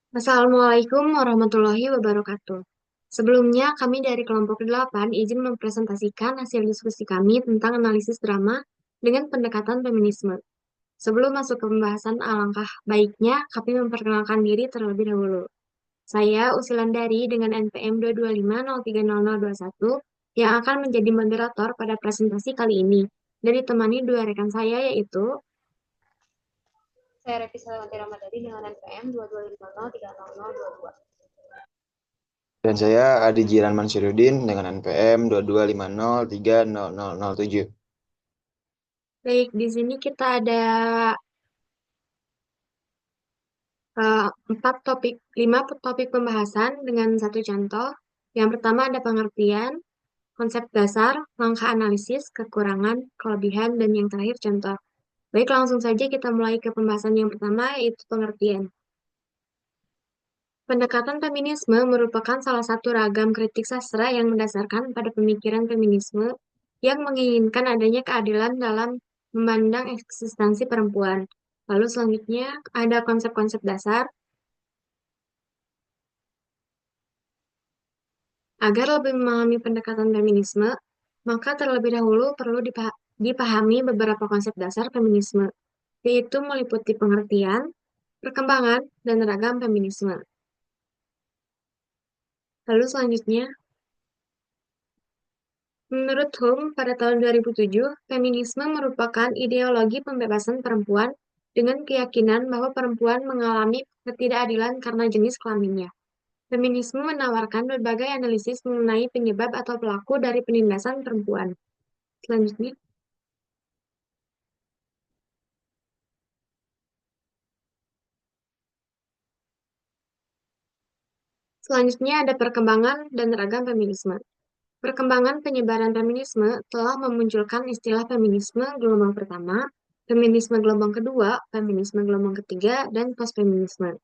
Assalamualaikum warahmatullahi wabarakatuh. Sebelumnya, kami dari kelompok 8 izin mempresentasikan hasil diskusi kami tentang analisis drama dengan pendekatan feminisme. Sebelum masuk ke pembahasan, alangkah baiknya kami memperkenalkan diri terlebih dahulu. Saya Usilandari dengan NPM 225030021 yang akan menjadi moderator pada presentasi kali ini. Dan ditemani dua rekan saya yaitu Saya Revi Salawanti Ramadhani dengan NPM 22503022. Dan saya Adi Jiran Mansyurudin dengan NPM 22503007. baik di sini kita ada empat topik, lima topik pembahasan dengan satu contoh. Yang pertama ada pengertian, konsep dasar, langkah analisis, kekurangan, kelebihan, dan yang terakhir contoh. Baik, langsung saja kita mulai ke pembahasan yang pertama, yaitu pengertian. Pendekatan feminisme merupakan salah satu ragam kritik sastra yang mendasarkan pada pemikiran feminisme yang menginginkan adanya keadilan dalam memandang eksistensi perempuan. Lalu selanjutnya ada konsep-konsep dasar. Agar lebih memahami pendekatan feminisme, maka terlebih dahulu perlu dipahami beberapa konsep dasar feminisme, yaitu meliputi pengertian, perkembangan, dan ragam feminisme. Lalu selanjutnya, menurut Hume pada tahun 2007, feminisme merupakan ideologi pembebasan perempuan dengan keyakinan bahwa perempuan mengalami ketidakadilan karena jenis kelaminnya. Feminisme menawarkan berbagai analisis mengenai penyebab atau pelaku dari penindasan perempuan. Selanjutnya, Selanjutnya ada perkembangan dan ragam feminisme. Perkembangan penyebaran feminisme telah memunculkan istilah feminisme gelombang pertama, feminisme gelombang kedua, feminisme gelombang ketiga, dan postfeminisme.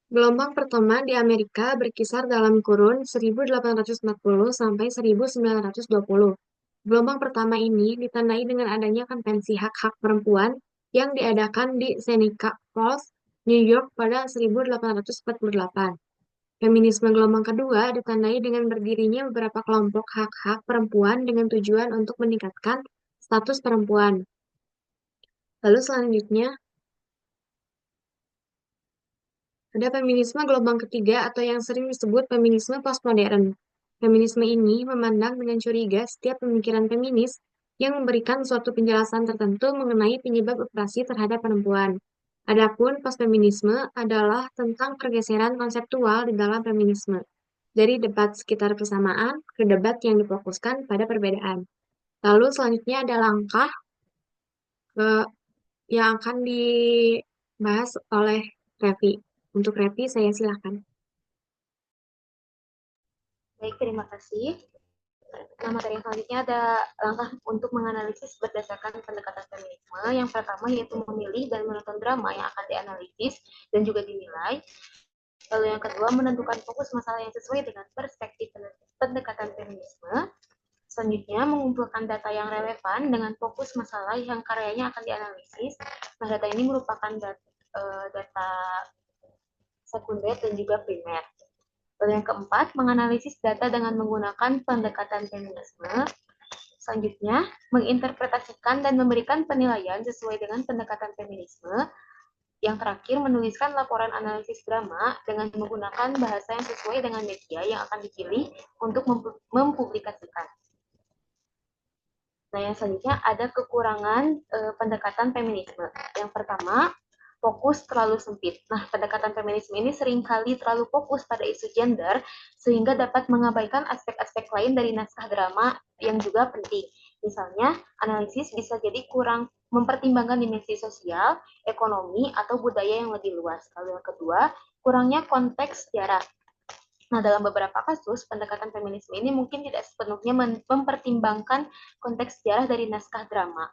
Gelombang pertama di Amerika berkisar dalam kurun 1840 sampai 1920. Gelombang pertama ini ditandai dengan adanya konvensi hak-hak perempuan yang diadakan di Seneca Falls, New York pada 1848. Feminisme gelombang kedua ditandai dengan berdirinya beberapa kelompok hak-hak perempuan dengan tujuan untuk meningkatkan status perempuan. Lalu selanjutnya, ada feminisme gelombang ketiga atau yang sering disebut feminisme postmodern. Feminisme ini memandang dengan curiga setiap pemikiran feminis yang memberikan suatu penjelasan tertentu mengenai penyebab opresi terhadap perempuan. Adapun postfeminisme adalah tentang pergeseran konseptual di dalam feminisme, dari debat sekitar persamaan ke debat yang difokuskan pada perbedaan. Lalu selanjutnya ada langkah eh, yang akan dibahas oleh Revi. Untuk Revi, saya silakan. Baik, terima kasih. Nah, materi yang selanjutnya ada langkah untuk menganalisis berdasarkan pendekatan feminisme. Yang pertama yaitu memilih dan menonton drama yang akan dianalisis dan juga dinilai. Lalu yang kedua, menentukan fokus masalah yang sesuai dengan perspektif pendekatan feminisme. Selanjutnya, mengumpulkan data yang relevan dengan fokus masalah yang karyanya akan dianalisis. Nah, data ini merupakan data sekunder dan juga primer. Lalu yang keempat, menganalisis data dengan menggunakan pendekatan feminisme. Selanjutnya, menginterpretasikan dan memberikan penilaian sesuai dengan pendekatan feminisme. Yang terakhir, menuliskan laporan analisis drama dengan menggunakan bahasa yang sesuai dengan media yang akan dipilih untuk mempublikasikan. Nah, yang selanjutnya ada kekurangan pendekatan feminisme. Yang pertama, fokus terlalu sempit. Nah, pendekatan feminisme ini seringkali terlalu fokus pada isu gender, sehingga dapat mengabaikan aspek-aspek lain dari naskah drama yang juga penting. Misalnya, analisis bisa jadi kurang mempertimbangkan dimensi sosial, ekonomi, atau budaya yang lebih luas. Lalu yang kedua, kurangnya konteks sejarah. Nah, dalam beberapa kasus, pendekatan feminisme ini mungkin tidak sepenuhnya mempertimbangkan konteks sejarah dari naskah drama.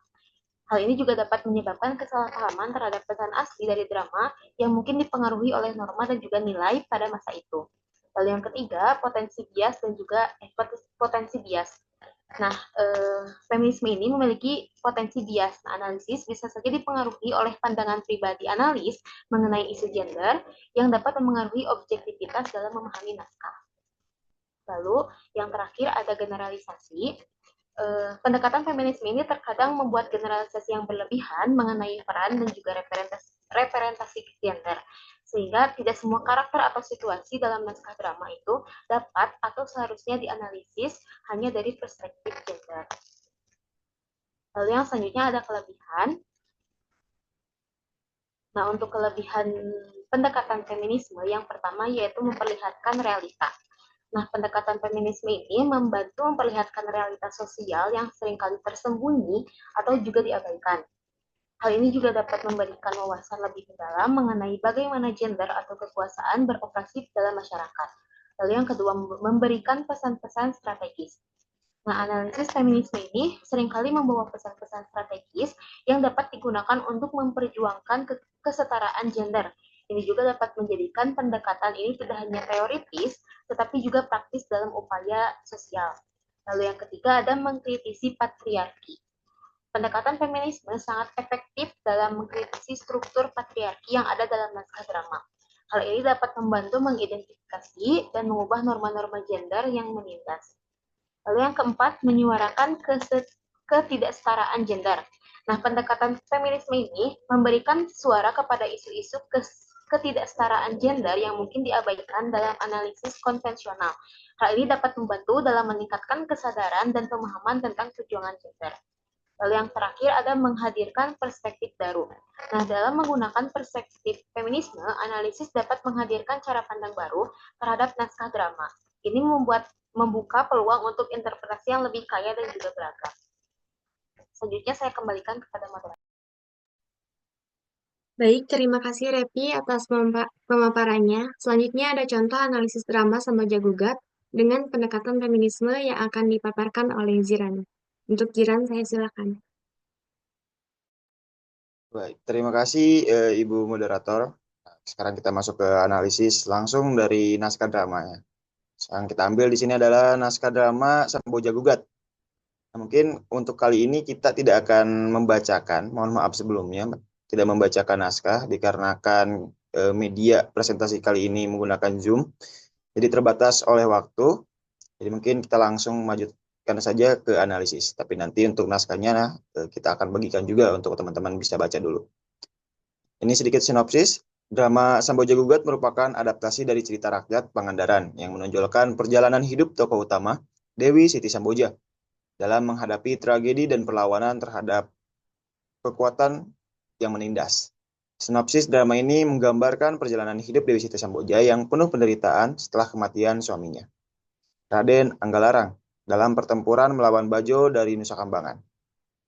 Hal ini juga dapat menyebabkan kesalahpahaman terhadap pesan asli dari drama yang mungkin dipengaruhi oleh norma dan juga nilai pada masa itu. Lalu yang ketiga, potensi bias dan juga potensi bias. Nah, feminisme ini memiliki potensi bias. Nah, analisis bisa saja dipengaruhi oleh pandangan pribadi analis mengenai isu gender yang dapat mempengaruhi objektivitas dalam memahami naskah. Lalu, yang terakhir ada generalisasi. Pendekatan feminisme ini terkadang membuat generalisasi yang berlebihan mengenai peran dan juga representasi gender, sehingga tidak semua karakter atau situasi dalam naskah drama itu dapat atau seharusnya dianalisis hanya dari perspektif gender. Lalu yang selanjutnya ada kelebihan. Nah, untuk kelebihan pendekatan feminisme, yang pertama yaitu memperlihatkan realita. Nah, pendekatan feminisme ini membantu memperlihatkan realitas sosial yang seringkali tersembunyi atau juga diabaikan. Hal ini juga dapat memberikan wawasan lebih mendalam mengenai bagaimana gender atau kekuasaan beroperasi dalam masyarakat. Lalu yang kedua, memberikan pesan-pesan strategis. Nah, analisis feminisme ini seringkali membawa pesan-pesan strategis yang dapat digunakan untuk memperjuangkan kesetaraan gender. Ini juga dapat menjadikan pendekatan ini tidak hanya teoritis, tetapi juga praktis dalam upaya sosial. Lalu yang ketiga ada mengkritisi patriarki. Pendekatan feminisme sangat efektif dalam mengkritisi struktur patriarki yang ada dalam naskah drama. Hal ini dapat membantu mengidentifikasi dan mengubah norma-norma gender yang menindas. Lalu yang keempat, menyuarakan ketidaksetaraan gender. Nah, pendekatan feminisme ini memberikan suara kepada isu-isu ketidaksetaraan gender yang mungkin diabaikan dalam analisis konvensional. Hal ini dapat membantu dalam meningkatkan kesadaran dan pemahaman tentang perjuangan gender. Lalu yang terakhir ada menghadirkan perspektif baru. Nah, dalam menggunakan perspektif feminisme, analisis dapat menghadirkan cara pandang baru terhadap naskah drama. Ini membuka peluang untuk interpretasi yang lebih kaya dan juga beragam. Selanjutnya saya kembalikan kepada moderator. Baik, terima kasih Repi atas pemaparannya. Selanjutnya ada contoh analisis drama Sambaja Gugat dengan pendekatan feminisme yang akan dipaparkan oleh Ziran. Untuk Ziran, saya silakan. Baik, terima kasih Ibu Moderator. Sekarang kita masuk ke analisis langsung dari naskah dramanya. Yang kita ambil di sini adalah naskah drama Samboja Gugat. Nah, mungkin untuk kali ini kita tidak akan membacakan, mohon maaf sebelumnya, tidak membacakan naskah dikarenakan media presentasi kali ini menggunakan Zoom, jadi terbatas oleh waktu. Jadi mungkin kita langsung majukan saja ke analisis. Tapi nanti untuk naskahnya kita akan bagikan juga untuk teman-teman bisa baca dulu. Ini sedikit sinopsis. Drama Samboja Gugat merupakan adaptasi dari cerita rakyat Pangandaran yang menonjolkan perjalanan hidup tokoh utama Dewi Siti Samboja dalam menghadapi tragedi dan perlawanan terhadap kekuatan yang menindas. Sinopsis drama ini menggambarkan perjalanan hidup Dewi Siti Samboja yang penuh penderitaan setelah kematian suaminya, Raden Anggalarang, dalam pertempuran melawan Bajo dari Nusa Kambangan.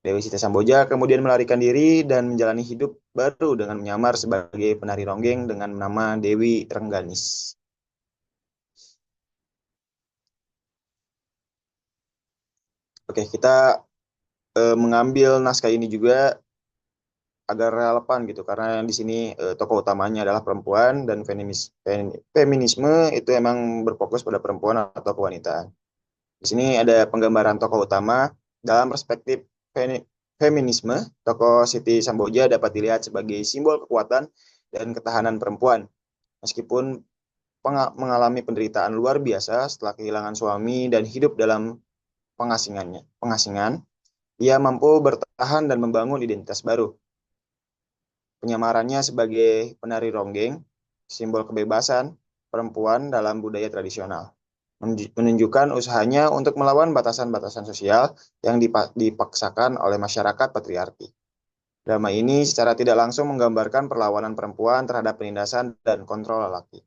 Dewi Siti Samboja kemudian melarikan diri dan menjalani hidup baru dengan menyamar sebagai penari ronggeng dengan nama Dewi Rengganis. Oke, kita mengambil naskah ini juga agar relevan gitu, karena di sini tokoh utamanya adalah perempuan dan feminisme itu emang berfokus pada perempuan atau kewanitaan. Di sini ada penggambaran tokoh utama dalam perspektif feminisme. Tokoh Siti Samboja dapat dilihat sebagai simbol kekuatan dan ketahanan perempuan. Meskipun mengalami penderitaan luar biasa setelah kehilangan suami dan hidup dalam pengasingan, ia mampu bertahan dan membangun identitas baru. Penyamarannya sebagai penari ronggeng, simbol kebebasan perempuan dalam budaya tradisional, menunjukkan usahanya untuk melawan batasan-batasan sosial yang dipaksakan oleh masyarakat patriarki. Drama ini secara tidak langsung menggambarkan perlawanan perempuan terhadap penindasan dan kontrol lelaki.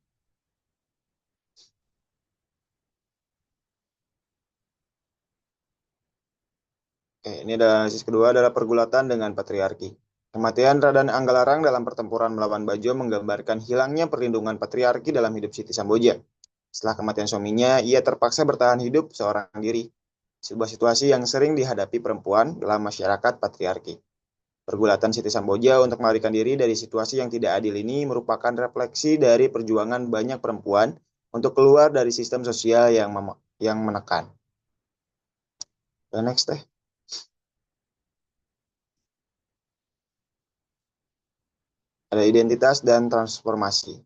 Oke, ini ada analisis kedua adalah pergulatan dengan patriarki. Kematian Raden Anggalarang dalam pertempuran melawan Bajo menggambarkan hilangnya perlindungan patriarki dalam hidup Siti Samboja. Setelah kematian suaminya, ia terpaksa bertahan hidup seorang diri. Sebuah situasi yang sering dihadapi perempuan dalam masyarakat patriarki. Pergulatan Siti Samboja untuk melarikan diri dari situasi yang tidak adil ini merupakan refleksi dari perjuangan banyak perempuan untuk keluar dari sistem sosial yang menekan. Next deh. Ada identitas dan transformasi.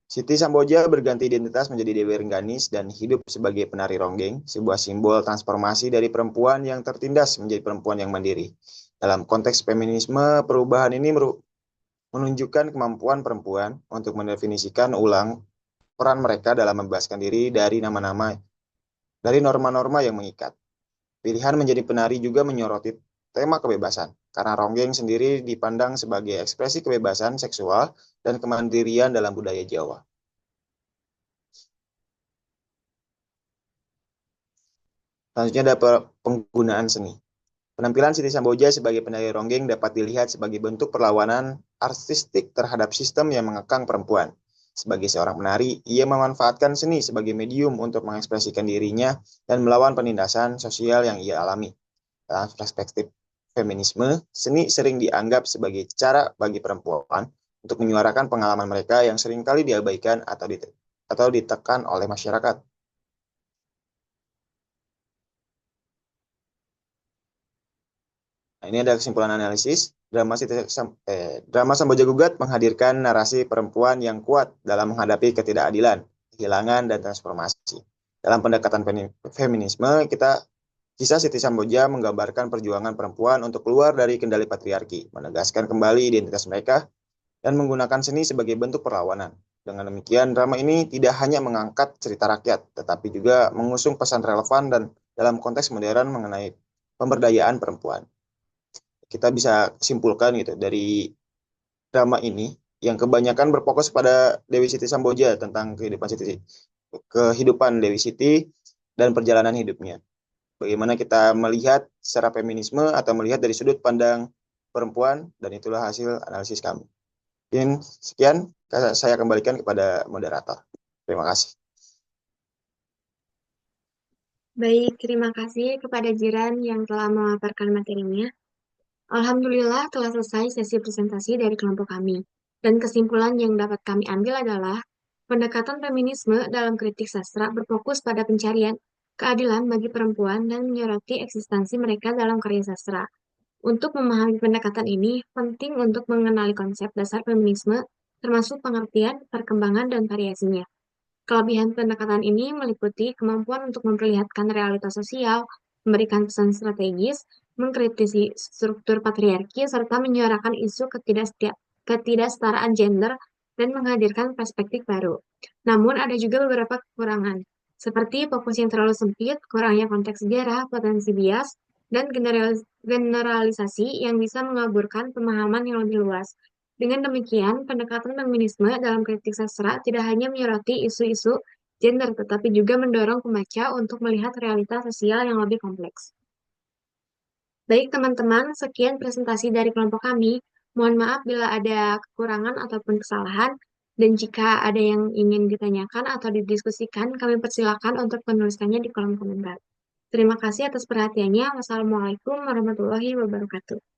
Siti Samboja berganti identitas menjadi Dewi Rengganis dan hidup sebagai penari ronggeng, sebuah simbol transformasi dari perempuan yang tertindas menjadi perempuan yang mandiri. Dalam konteks feminisme, perubahan ini menunjukkan kemampuan perempuan untuk mendefinisikan ulang peran mereka dalam membebaskan diri dari norma-norma yang mengikat. Pilihan menjadi penari juga menyoroti tema kebebasan, karena ronggeng sendiri dipandang sebagai ekspresi kebebasan seksual dan kemandirian dalam budaya Jawa. Selanjutnya ada penggunaan seni. Penampilan Siti Samboja sebagai penari ronggeng dapat dilihat sebagai bentuk perlawanan artistik terhadap sistem yang mengekang perempuan. Sebagai seorang penari, ia memanfaatkan seni sebagai medium untuk mengekspresikan dirinya dan melawan penindasan sosial yang ia alami. Dalam perspektif feminisme, seni sering dianggap sebagai cara bagi perempuan untuk menyuarakan pengalaman mereka yang seringkali diabaikan atau ditekan oleh masyarakat. Nah, ini ada kesimpulan analisis. Drama Samboja Gugat menghadirkan narasi perempuan yang kuat dalam menghadapi ketidakadilan, kehilangan, dan transformasi. Dalam pendekatan feminisme, kisah Siti Samboja menggambarkan perjuangan perempuan untuk keluar dari kendali patriarki, menegaskan kembali identitas mereka, dan menggunakan seni sebagai bentuk perlawanan. Dengan demikian, drama ini tidak hanya mengangkat cerita rakyat, tetapi juga mengusung pesan relevan dan dalam konteks modern mengenai pemberdayaan perempuan. Kita bisa simpulkan gitu dari drama ini yang kebanyakan berfokus pada Dewi Siti Samboja tentang kehidupan Dewi Siti dan perjalanan hidupnya. Bagaimana kita melihat secara feminisme atau melihat dari sudut pandang perempuan, dan itulah hasil analisis kami. Mungkin sekian, saya kembalikan kepada moderator. Terima kasih. Baik, terima kasih kepada Jiran yang telah memaparkan materinya. Alhamdulillah telah selesai sesi presentasi dari kelompok kami. Dan kesimpulan yang dapat kami ambil adalah, pendekatan feminisme dalam kritik sastra berfokus pada pencarian keadilan bagi perempuan dan menyoroti eksistensi mereka dalam karya sastra. Untuk memahami pendekatan ini, penting untuk mengenali konsep dasar feminisme, termasuk pengertian, perkembangan, dan variasinya. Kelebihan pendekatan ini meliputi kemampuan untuk memperlihatkan realitas sosial, memberikan pesan strategis, mengkritisi struktur patriarki, serta menyuarakan isu ketidaksetaraan gender dan menghadirkan perspektif baru. Namun ada juga beberapa kekurangan, seperti fokus yang terlalu sempit, kurangnya konteks sejarah, potensi bias, dan generalisasi yang bisa mengaburkan pemahaman yang lebih luas. Dengan demikian, pendekatan feminisme dalam kritik sastra tidak hanya menyoroti isu-isu gender, tetapi juga mendorong pembaca untuk melihat realitas sosial yang lebih kompleks. Baik teman-teman, sekian presentasi dari kelompok kami. Mohon maaf bila ada kekurangan ataupun kesalahan, dan jika ada yang ingin ditanyakan atau didiskusikan, kami persilakan untuk menuliskannya di kolom komentar. Terima kasih atas perhatiannya. Wassalamualaikum warahmatullahi wabarakatuh.